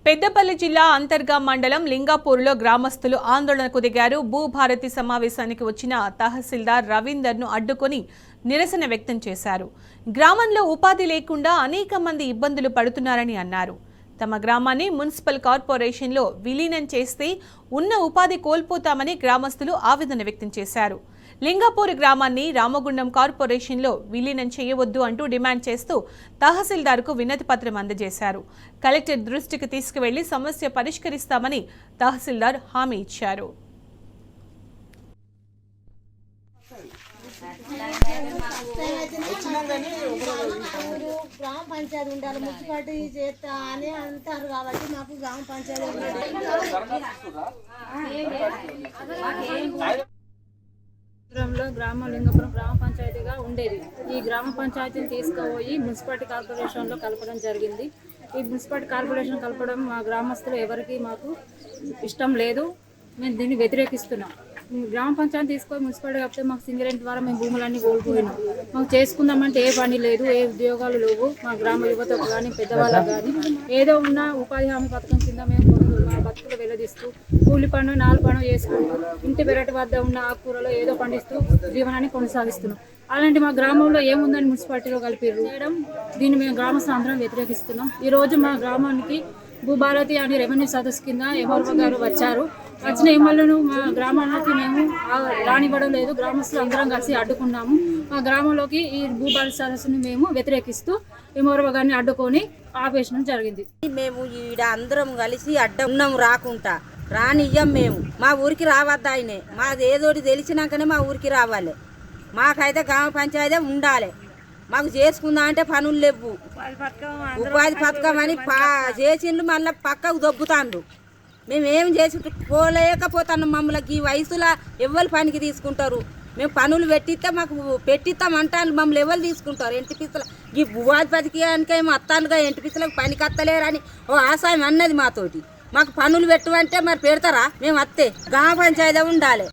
పెద్దపల్లి జిల్లా అంతర్గా మండలం లింగాపూర్లో గ్రామస్తులు ఆందోళనకు దిగారు. భూభారతి సమావేశానికి వచ్చిన తహసీల్దార్ రవీందర్ను అడ్డుకొని నిరసన వ్యక్తం చేశారు. గ్రామంలో ఉపాధి లేకుండా అనేక మంది ఇబ్బందులు పడుతున్నారని అన్నారు. తమ గ్రామాన్ని మున్సిపల్ కార్పొరేషన్లో విలీనం చేస్తే ఉన్న ఉపాధి కోల్పోతామని గ్రామస్తులు ఆవేదన వ్యక్తం చేశారు. లింగాపూర్ గ్రామాన్ని రామగుండం కార్పొరేషన్లో విలీనం చేయవద్దు అంటూ డిమాండ్ చేస్తూ తహసీల్దార్కు వినతి పత్రం అందజేశారు. కలెక్టర్ దృష్టికి తీసుకువెళ్లి సమస్య పరిష్కరిస్తామని తహసీల్దార్ హామీ ఇచ్చారు. గ్రామ పంచాయతీ ఉండాలి, మున్సిపాలిటీ చేస్తా అని అంటారు కాబట్టి మాకు గ్రామ పంచాయతీ గ్రామం లింగపురం గ్రామ పంచాయతీగా ఉండేది. ఈ గ్రామ పంచాయతీని తీసుకుపోయి మున్సిపాలిటీ కార్పొరేషన్లో కలపడం జరిగింది. ఈ మున్సిపాలిటీ కార్పొరేషన్ కలపడం మా గ్రామస్తులు ఎవరికి మాకు ఇష్టం లేదు. మేము దీన్ని వ్యతిరేకిస్తున్నాం. గ్రామ పంచాయతీ తీసుకొని మున్సిపాలిటీ కాకపోతే మాకు సింగరేణి ద్వారా మేము భూములన్నీ కోల్పోయినాం. మాకు చేసుకుందామంటే ఏ పని లేదు, ఏ ఉద్యోగాలు లేవు. మా గ్రామ యువతకు కానీ పెద్దవాళ్ళకు కానీ ఏదో ఉన్న ఉపాధి హామీ పథకం కింద మేము మా బతుకులు వెల్లదిస్తూ కూలి పను 4 పనులు చేసుకుంటూ ఇంటి పెరటి వద్ద ఉన్న ఆకుకూరలో ఏదో పండిస్తూ జీవనాన్ని కొనసాగిస్తున్నాం. అలాంటి మా గ్రామంలో ఏముందని మున్సిపాలిటీలో కలిపిర్రు చేయడం, దీన్ని మేము గ్రామస్తులు అందరం వ్యతిరేకిస్తున్నాం. ఈరోజు మా గ్రామానికి భూభారతి అని రెవెన్యూ సదస్సు కింద ఎంఆర్ఓ గారు వచ్చారు. వచ్చిన ఎమ్మెల్యేను మా గ్రామానికి మేము రానివ్వడం లేదు. గ్రామస్తులు అందరం కలిసి అడ్డుకున్నాము. మా గ్రామంలోకి ఈ భూభారతి సదస్సుని మేము వ్యతిరేకిస్తూ ఎంఆర్ఓ గారిని అడ్డుకొని ఆపేయడం జరిగింది. మేము ఈడ అందరం కలిసి అడ్డం ఉన్నాం, రాకుండా రానియ్యం. మేము మా ఊరికి రావద్దు. ఆయనే మాది ఏదోటి తెలిసినాకనే మా ఊరికి రావాలి. మాకైతే గ్రామ పంచాయతీ ఉండాలి. మాకు చేసుకుందాం అంటే పనులు లేవు. ఉపాధి పథకం అని చేసిండ్రు, మళ్ళీ పక్కకు దొబ్బుతాండ్రు. మేము ఏం చేసి పోలేకపోతున్నాం. మమ్మల్ని ఈ వయసులో ఎవరు పనికి తీసుకుంటారు? మేము పనులు పెట్టిస్తే మాకు పెట్టిస్తామంటాను. మమ్మల్ని ఎవరు తీసుకుంటారు? ఎంటిపిసలు ఈ ఉపాధి పథకానికేమో అత్తాలుగా ఎంటిపిసలకు పనికి అత్తలేరని ఓ ఆశయం అన్నది మాతోటి. మాకు పనులు పెట్టమంటే మరి పెడతారా? మేము అత్తే గ్రామ పంచాయతీ ఉండాలి.